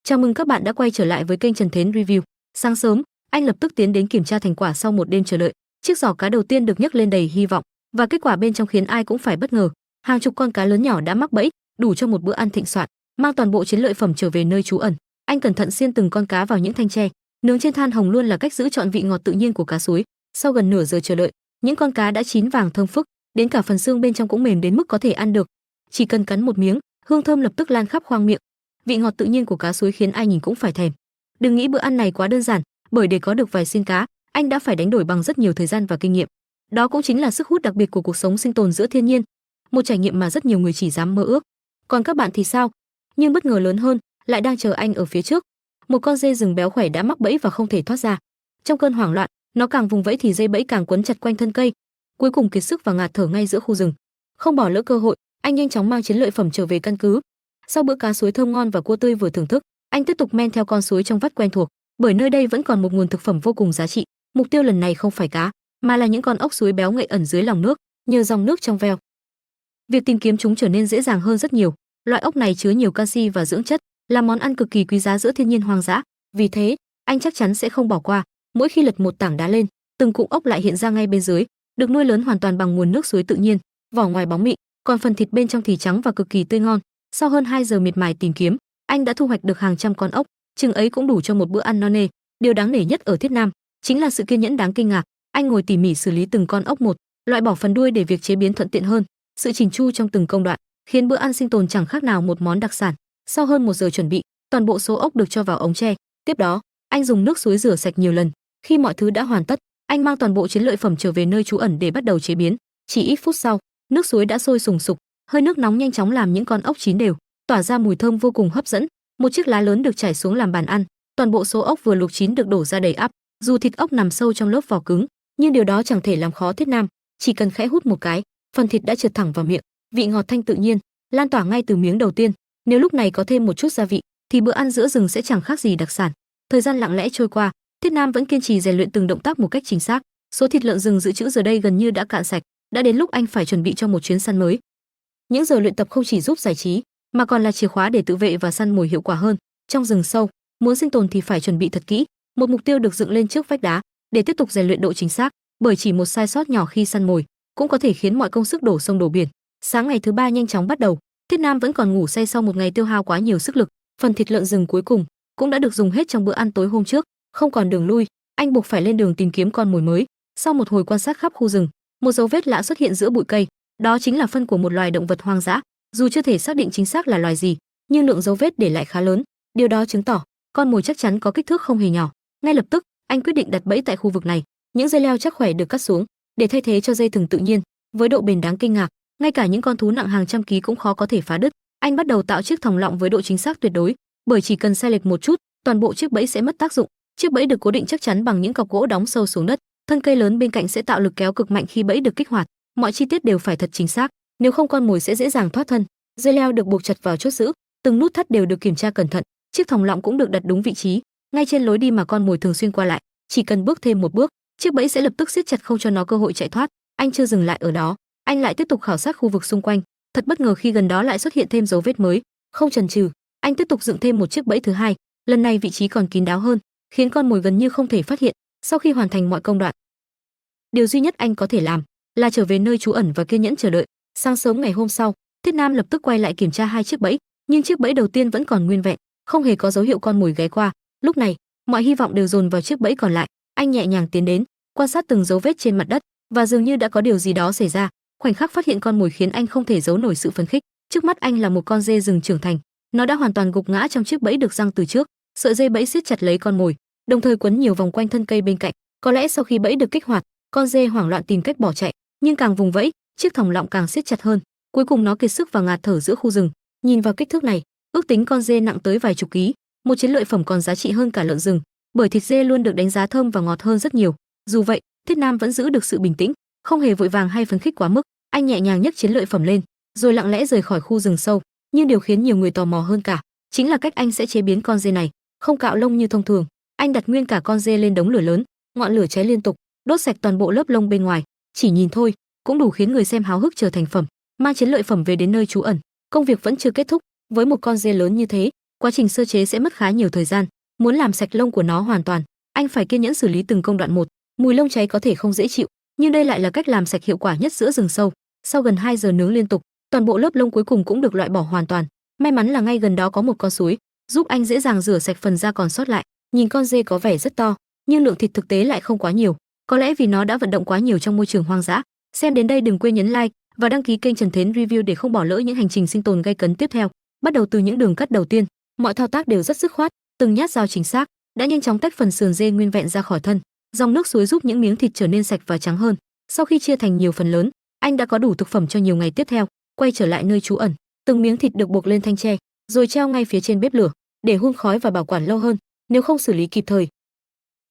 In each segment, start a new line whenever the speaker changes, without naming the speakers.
Chào mừng các bạn đã quay trở lại với kênh Trần Thến Review. Sáng sớm, anh lập tức tiến đến kiểm tra thành quả sau một đêm chờ đợi. Chiếc giỏ cá đầu tiên được nhấc lên đầy hy vọng, và kết quả bên trong khiến ai cũng phải bất ngờ. Hàng chục con cá lớn nhỏ đã mắc bẫy, đủ cho một bữa ăn thịnh soạn, mang toàn bộ chiến lợi phẩm trở về nơi trú ẩn. Anh cẩn thận xiên từng con cá vào những thanh tre, nướng trên than hồng luôn là cách giữ trọn vị ngọt tự nhiên của cá suối. Sau gần nửa giờ chờ đợi, những con cá đã chín vàng thơm phức, đến cả phần xương bên trong cũng mềm đến mức có thể ăn được. Chỉ cần cắn một miếng, hương thơm lập tức lan khắp khoang miệng. Vị ngọt tự nhiên của cá suối khiến ai nhìn cũng phải thèm. Đừng nghĩ bữa ăn này quá đơn giản, bởi để có được vài xiên cá, anh đã phải đánh đổi bằng rất nhiều thời gian và kinh nghiệm. Đó cũng chính là sức hút đặc biệt của cuộc sống sinh tồn giữa thiên nhiên, một trải nghiệm mà rất nhiều người chỉ dám mơ ước. Còn các bạn thì sao? Nhưng bất ngờ lớn hơn lại đang chờ anh ở phía trước. Một con dê rừng béo khỏe đã mắc bẫy và không thể thoát ra. Trong cơn hoảng loạn, nó càng vùng vẫy thì dây bẫy càng quấn chặt quanh thân cây, cuối cùng kiệt sức và ngạt thở ngay giữa khu rừng. Không bỏ lỡ cơ hội, anh nhanh chóng mang chiến lợi phẩm trở về căn cứ. Sau bữa cá suối thơm ngon và cua tươi vừa thưởng thức, anh tiếp tục men theo con suối trong vắt quen thuộc, bởi nơi đây vẫn còn một nguồn thực phẩm vô cùng giá trị. Mục tiêu lần này không phải cá, mà là những con ốc suối béo ngậy ẩn dưới lòng nước, nhờ dòng nước trong veo. Việc tìm kiếm chúng trở nên dễ dàng hơn rất nhiều. Loại ốc này chứa nhiều canxi và dưỡng chất, là món ăn cực kỳ quý giá giữa thiên nhiên hoang dã. Vì thế, anh chắc chắn sẽ không bỏ qua. Mỗi khi lật một tảng đá lên, từng cụm ốc lại hiện ra ngay bên dưới, được nuôi lớn hoàn toàn bằng nguồn nước suối tự nhiên. Vỏ ngoài bóng mịn, còn phần thịt bên trong thì trắng và cực kỳ tươi ngon. Sau hơn 2 giờ miệt mài tìm kiếm, anh đã thu hoạch được hàng trăm con ốc, chừng ấy cũng đủ cho một bữa ăn no nê. Điều đáng nể nhất ở Thiết Nam chính là sự kiên nhẫn đáng kinh ngạc. Anh ngồi tỉ mỉ xử lý từng con ốc một, loại bỏ phần đuôi để việc chế biến thuận tiện hơn. Sự chỉn chu trong từng công đoạn khiến bữa ăn sinh tồn chẳng khác nào một món đặc sản. Sau hơn 1 giờ chuẩn bị, toàn bộ số ốc được cho vào ống tre. Tiếp đó, anh dùng nước suối rửa sạch nhiều lần. Khi mọi thứ đã hoàn tất, anh mang toàn bộ chiến lợi phẩm trở về nơi trú ẩn để bắt đầu chế biến. Chỉ ít phút sau, nước suối đã sôi sùng sục, hơi nước nóng nhanh chóng làm những con ốc chín đều, tỏa ra mùi thơm vô cùng hấp dẫn. Một chiếc lá lớn được trải xuống làm bàn ăn, toàn bộ số ốc vừa luộc chín được đổ ra đầy ắp. Dù thịt ốc nằm sâu trong lớp vỏ cứng, nhưng điều đó chẳng thể làm khó Thiết Nam. Chỉ cần khẽ hút một cái, phần thịt đã trượt thẳng vào miệng, vị ngọt thanh tự nhiên lan tỏa ngay từ miếng đầu tiên. Nếu lúc này có thêm một chút gia vị, thì bữa ăn giữa rừng sẽ chẳng khác gì đặc sản. Thời gian lặng lẽ trôi qua, Thiết Nam vẫn kiên trì rèn luyện từng động tác một cách chính xác. Số thịt lợn rừng dự trữ giờ đây gần như đã cạn sạch, đã đến lúc anh phải chuẩn bị cho một chuyến săn mới. Những giờ luyện tập không chỉ giúp giải trí, mà còn là chìa khóa để tự vệ và săn mồi hiệu quả hơn. Trong rừng sâu, muốn sinh tồn thì phải chuẩn bị thật kỹ. Một mục tiêu được dựng lên trước vách đá để tiếp tục rèn luyện độ chính xác, bởi chỉ một sai sót nhỏ khi săn mồi cũng có thể khiến mọi công sức đổ sông đổ biển. Sáng ngày thứ 3 nhanh chóng bắt đầu. Thiết Nam vẫn còn ngủ say sau một ngày tiêu hao quá nhiều sức lực. Phần thịt lợn rừng cuối cùng cũng đã được dùng hết trong bữa ăn tối hôm trước. Không còn đường lui, anh buộc phải lên đường tìm kiếm con mồi mới. Sau một hồi quan sát khắp khu rừng, một dấu vết lạ xuất hiện giữa bụi cây. Đó chính là phân của một loài động vật hoang dã. Dù chưa thể xác định chính xác là loài gì, nhưng lượng dấu vết để lại khá lớn. Điều đó chứng tỏ con mồi chắc chắn có kích thước không hề nhỏ. Ngay lập tức, anh quyết định đặt bẫy tại khu vực này. Những dây leo chắc khỏe được cắt xuống để thay thế cho dây thừng tự nhiên, với độ bền đáng kinh ngạc, ngay cả những con thú nặng hàng trăm ký cũng khó có thể phá đứt. Anh bắt đầu tạo chiếc thòng lọng với độ chính xác tuyệt đối, bởi chỉ cần sai lệch một chút, toàn bộ chiếc bẫy sẽ mất tác dụng. Chiếc bẫy được cố định chắc chắn bằng những cọc gỗ đóng sâu xuống đất. Thân cây lớn bên cạnh sẽ tạo lực kéo cực mạnh khi bẫy được kích hoạt. Mọi chi tiết đều phải thật chính xác, nếu không con mồi sẽ dễ dàng thoát thân. Dây leo được buộc chặt vào chốt giữ, từng nút thắt đều được kiểm tra cẩn thận. Chiếc thòng lọng cũng được đặt đúng vị trí, ngay trên lối đi mà con mồi thường xuyên qua lại. Chỉ cần bước thêm một bước, chiếc bẫy sẽ lập tức siết chặt không cho nó cơ hội chạy thoát. Anh chưa dừng lại ở đó, anh lại tiếp tục khảo sát khu vực xung quanh. Thật bất ngờ khi gần đó lại xuất hiện thêm dấu vết mới. Không chần chừ, anh tiếp tục dựng thêm một chiếc bẫy thứ hai. Lần này vị trí còn kín đáo hơn, khiến con mồi gần như không thể phát hiện. Sau khi hoàn thành mọi công đoạn, điều duy nhất anh có thể làm là trở về nơi trú ẩn và kiên nhẫn chờ đợi. Sáng sớm ngày hôm sau, Thiết Nam lập tức quay lại kiểm tra hai chiếc bẫy, nhưng chiếc bẫy đầu tiên vẫn còn nguyên vẹn, không hề có dấu hiệu con mồi ghé qua. Lúc này, mọi hy vọng đều dồn vào chiếc bẫy còn lại. Anh nhẹ nhàng tiến đến, quan sát từng dấu vết trên mặt đất, và dường như đã có điều gì đó xảy ra. Khoảnh khắc phát hiện con mồi khiến anh không thể giấu nổi sự phấn khích. Trước mắt anh là một con dê rừng trưởng thành, nó đã hoàn toàn gục ngã trong chiếc bẫy được giăng từ trước. Sợi dây bẫy siết chặt lấy con mồi, đồng thời quấn nhiều vòng quanh thân cây bên cạnh. Có lẽ sau khi bẫy được kích hoạt, con dê hoảng loạn tìm cách bỏ chạy, nhưng càng vùng vẫy, chiếc thòng lọng càng siết chặt hơn. Cuối cùng nó kiệt sức và ngạt thở giữa khu rừng. Nhìn vào kích thước này, ước tính con dê nặng tới vài chục ký, một chiến lợi phẩm còn giá trị hơn cả lợn rừng, bởi thịt dê luôn được đánh giá thơm và ngọt hơn rất nhiều. Dù vậy, Thiết Nam vẫn giữ được sự bình tĩnh, không hề vội vàng hay phấn khích quá mức. Anh nhẹ nhàng nhấc chiến lợi phẩm lên, rồi lặng lẽ rời khỏi khu rừng sâu. Nhưng điều khiến nhiều người tò mò hơn cả chính là cách anh sẽ chế biến con dê này. Không cạo lông như thông thường, anh đặt nguyên cả con dê lên đống lửa lớn, ngọn lửa cháy liên tục, đốt sạch toàn bộ lớp lông bên ngoài. Chỉ nhìn thôi cũng đủ khiến người xem háo hức chờ thành phẩm. Mang chiến lợi phẩm về đến nơi trú ẩn, công việc vẫn chưa kết thúc. Với một con dê lớn như thế, quá trình sơ chế sẽ mất khá nhiều thời gian. Muốn làm sạch lông của nó hoàn toàn, anh phải kiên nhẫn xử lý từng công đoạn một. Mùi lông cháy có thể không dễ chịu, nhưng đây lại là cách làm sạch hiệu quả nhất giữa rừng sâu. Sau gần 2 giờ nướng liên tục, toàn bộ lớp lông cuối cùng cũng được loại bỏ hoàn toàn. May mắn là ngay gần đó có một con suối, giúp anh dễ dàng rửa sạch phần da còn sót lại. Nhìn con dê có vẻ rất to, nhưng lượng thịt thực tế lại không quá nhiều, có lẽ vì nó đã vận động quá nhiều trong môi trường hoang dã. Xem đến đây đừng quên nhấn like và đăng ký kênh Trần Thến Review để không bỏ lỡ những hành trình sinh tồn gay cấn tiếp theo. Bắt đầu từ những đường cắt đầu tiên, mọi thao tác đều rất dứt khoát, từng nhát dao chính xác đã nhanh chóng tách phần sườn dê nguyên vẹn ra khỏi thân. Dòng nước suối giúp những miếng thịt trở nên sạch và trắng hơn. Sau khi chia thành nhiều phần lớn, anh đã có đủ thực phẩm cho nhiều ngày tiếp theo. Quay trở lại nơi trú ẩn, từng miếng thịt được buộc lên thanh tre, rồi treo ngay phía trên bếp lửa để hun khói và bảo quản lâu hơn. Nếu không xử lý kịp thời,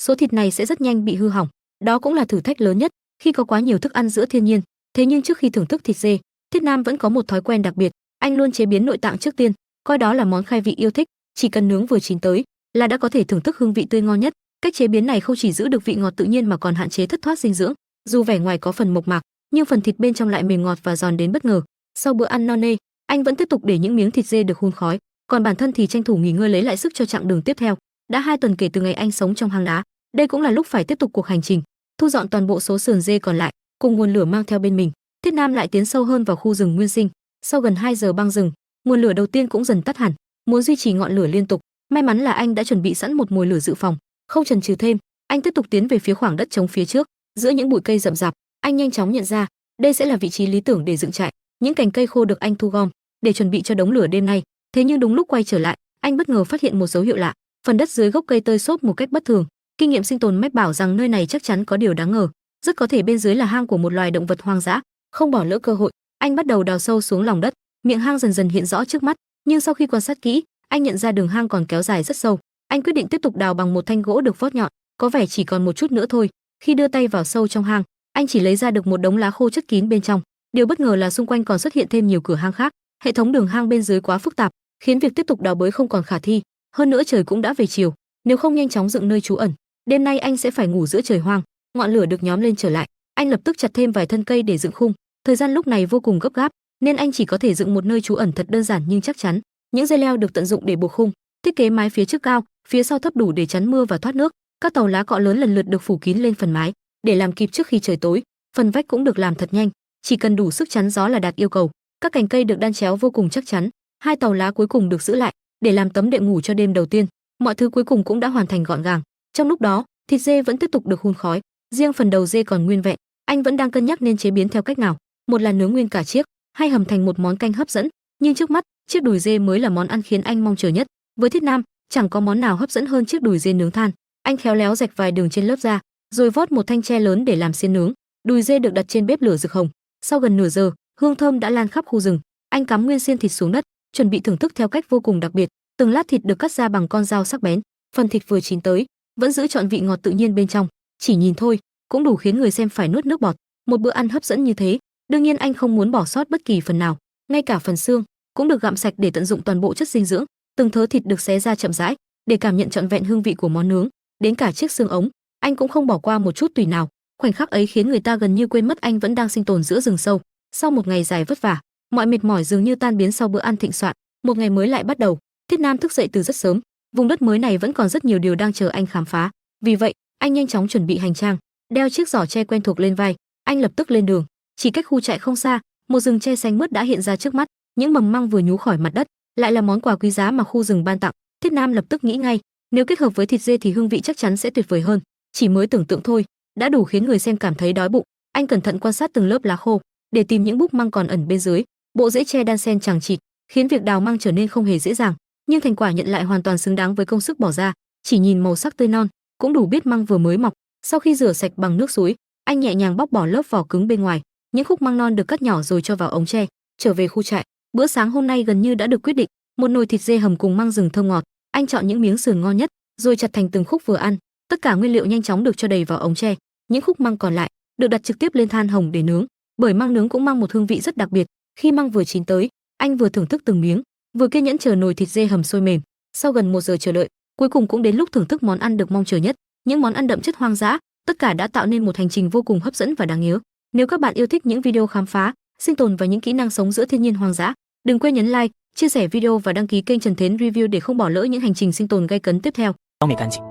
số thịt này sẽ rất nhanh bị hư hỏng. Đó cũng là thử thách lớn nhất khi có quá nhiều thức ăn giữa thiên nhiên. Thế nhưng trước khi thưởng thức thịt dê, Thiết Nam vẫn có một thói quen đặc biệt, anh luôn chế biến nội tạng trước tiên, coi đó là món khai vị yêu thích, chỉ cần nướng vừa chín tới là đã có thể thưởng thức hương vị tươi ngon nhất. Cách chế biến này không chỉ giữ được vị ngọt tự nhiên mà còn hạn chế thất thoát dinh dưỡng. Dù vẻ ngoài có phần mộc mạc, nhưng phần thịt bên trong lại mềm ngọt và giòn đến bất ngờ. Sau bữa ăn no nê, anh vẫn tiếp tục để những miếng thịt dê được hun khói, còn bản thân thì tranh thủ nghỉ ngơi lấy lại sức cho chặng đường tiếp theo. Đã 2 tuần kể từ ngày anh sống trong hang đá, đây cũng là lúc phải tiếp tục cuộc hành trình, thu dọn toàn bộ số sườn dê còn lại, cùng nguồn lửa mang theo bên mình. Thiết Nam lại tiến sâu hơn vào khu rừng nguyên sinh. Sau gần 2 giờ băng rừng, nguồn lửa đầu tiên cũng dần tắt hẳn. Muốn duy trì ngọn lửa liên tục, may mắn là anh đã chuẩn bị sẵn một mồi lửa dự phòng. Không chần chừ thêm, anh tiếp tục tiến về phía khoảng đất trống phía trước. Giữa những bụi cây rậm rạp, anh nhanh chóng nhận ra đây sẽ là vị trí lý tưởng để dựng trại. Những cành cây khô được anh thu gom để chuẩn bị cho đống lửa đêm nay. Thế nhưng đúng lúc quay trở lại, anh bất ngờ phát hiện một dấu hiệu lạ. Phần đất dưới gốc cây tơi xốp một cách bất thường. Kinh nghiệm sinh tồn mách bảo rằng nơi này chắc chắn có điều đáng ngờ, rất có thể bên dưới là hang của một loài động vật hoang dã. Không bỏ lỡ cơ hội, anh bắt đầu đào sâu xuống lòng đất. Miệng hang dần dần hiện rõ trước mắt, nhưng sau khi quan sát kỹ, anh nhận ra đường hang còn kéo dài rất sâu. Anh quyết định tiếp tục đào bằng một thanh gỗ được vót nhọn, có vẻ chỉ còn một chút nữa thôi. Khi đưa tay vào sâu trong hang, anh chỉ lấy ra được một đống lá khô chất kín bên trong. Điều bất ngờ là xung quanh còn xuất hiện thêm nhiều cửa hang khác. Hệ thống đường hang bên dưới quá phức tạp, khiến việc tiếp tục đào bới không còn khả thi. Hơn nữa trời cũng đã về chiều, nếu không nhanh chóng dựng nơi trú ẩn, đêm nay anh sẽ phải ngủ giữa trời hoang. Ngọn lửa được nhóm lên trở lại, anh lập tức chặt thêm vài thân cây để dựng khung. Thời gian lúc này vô cùng gấp gáp, nên anh chỉ có thể dựng một nơi trú ẩn thật đơn giản nhưng chắc chắn. Những dây leo được tận dụng để buộc khung, thiết kế mái phía trước cao, phía sau thấp đủ để chắn mưa và thoát nước. Các tàu lá cọ lớn lần lượt được phủ kín lên phần mái để làm kịp trước khi trời tối. Phần vách cũng được làm thật nhanh, chỉ cần đủ sức chắn gió là đạt yêu cầu. Các cành cây được đan chéo vô cùng chắc chắn. 2 tàu lá cuối cùng được giữ lại để làm tấm đệm ngủ cho đêm đầu tiên. Mọi thứ cuối cùng cũng đã hoàn thành gọn gàng. Trong lúc đó, thịt dê vẫn tiếp tục được hun khói, riêng phần đầu dê còn nguyên vẹn. Anh vẫn đang cân nhắc nên chế biến theo cách nào, một là nướng nguyên cả chiếc, hay hầm thành một món canh hấp dẫn. Nhưng trước mắt, chiếc đùi dê mới là món ăn khiến anh mong chờ nhất. Với Thiết Nam, chẳng có món nào hấp dẫn hơn chiếc đùi dê nướng than. Anh khéo léo rạch vài đường trên lớp da, rồi vót một thanh tre lớn để làm xiên nướng. Đùi dê được đặt trên bếp lửa rực hồng. Sau gần nửa giờ, hương thơm đã lan khắp khu rừng. Anh cắm nguyên xiên thịt xuống đất, chuẩn bị thưởng thức theo cách vô cùng đặc biệt. Từng lát thịt được cắt ra bằng con dao sắc bén. Phần thịt vừa chín tới, vẫn giữ trọn vị ngọt tự nhiên bên trong. Chỉ nhìn thôi, cũng đủ khiến người xem phải nuốt nước bọt. Một bữa ăn hấp dẫn như thế, đương nhiên anh không muốn bỏ sót bất kỳ phần nào. Ngay cả phần xương cũng được gặm sạch để tận dụng toàn bộ chất dinh dưỡng. Từng thớ thịt được xé ra chậm rãi để cảm nhận trọn vẹn hương vị của món nướng. Đến cả chiếc xương ống, anh cũng không bỏ qua một chút tùy nào. Khoảnh khắc ấy khiến người ta gần như quên mất anh vẫn đang sinh tồn giữa rừng sâu. Sau một ngày dài vất vả, mọi mệt mỏi dường như tan biến sau bữa ăn thịnh soạn. Một ngày mới lại bắt đầu. Thiết Nam thức dậy từ rất sớm. Vùng đất mới này vẫn còn rất nhiều điều đang chờ anh khám phá. Vì vậy, anh nhanh chóng chuẩn bị hành trang, đeo chiếc giỏ tre quen thuộc lên vai. Anh lập tức lên đường. Chỉ cách khu trại không xa, một rừng tre xanh mướt đã hiện ra trước mắt. Những mầm măng vừa nhú khỏi mặt đất, lại là món quà quý giá mà khu rừng ban tặng. Thiết Nam lập tức nghĩ ngay, nếu kết hợp với thịt dê thì hương vị chắc chắn sẽ tuyệt vời hơn. Chỉ mới tưởng tượng thôi, đã đủ khiến người xem cảm thấy đói bụng. Anh cẩn thận quan sát từng lớp lá khô để tìm những búp măng còn ẩn bên dưới. Bộ rễ tre đan xen chằng chịt, khiến việc đào măng trở nên không hề dễ dàng, nhưng thành quả nhận lại hoàn toàn xứng đáng với công sức bỏ ra. Chỉ nhìn màu sắc tươi non, cũng đủ biết măng vừa mới mọc. Sau khi rửa sạch bằng nước suối, anh nhẹ nhàng bóc bỏ lớp vỏ cứng bên ngoài. Những khúc măng non được cắt nhỏ rồi cho vào ống tre. Trở về khu trại, bữa sáng hôm nay gần như đã được quyết định. Một nồi thịt dê hầm cùng măng rừng thơm ngọt. Anh chọn những miếng sườn ngon nhất, rồi chặt thành từng khúc vừa ăn. Tất cả nguyên liệu nhanh chóng được cho đầy vào ống tre. Những khúc măng còn lại được đặt trực tiếp lên than hồng để nướng, bởi măng nướng cũng mang một hương vị rất đặc biệt. Khi măng vừa chín tới, anh vừa thưởng thức từng miếng, vừa kiên nhẫn chờ nồi thịt dê hầm sôi mềm. Sau gần 1 giờ chờ đợi, cuối cùng cũng đến lúc thưởng thức món ăn được mong chờ nhất. Những món ăn đậm chất hoang dã, tất cả đã tạo nên một hành trình vô cùng hấp dẫn và đáng nhớ. Nếu các bạn yêu thích những video khám phá, sinh tồn và những kỹ năng sống giữa thiên nhiên hoang dã, đừng quên nhấn like chia sẻ video và đăng ký kênh Trần Thiến Review để không bỏ lỡ những hành trình sinh tồn gay cấn tiếp theo.
都没干净。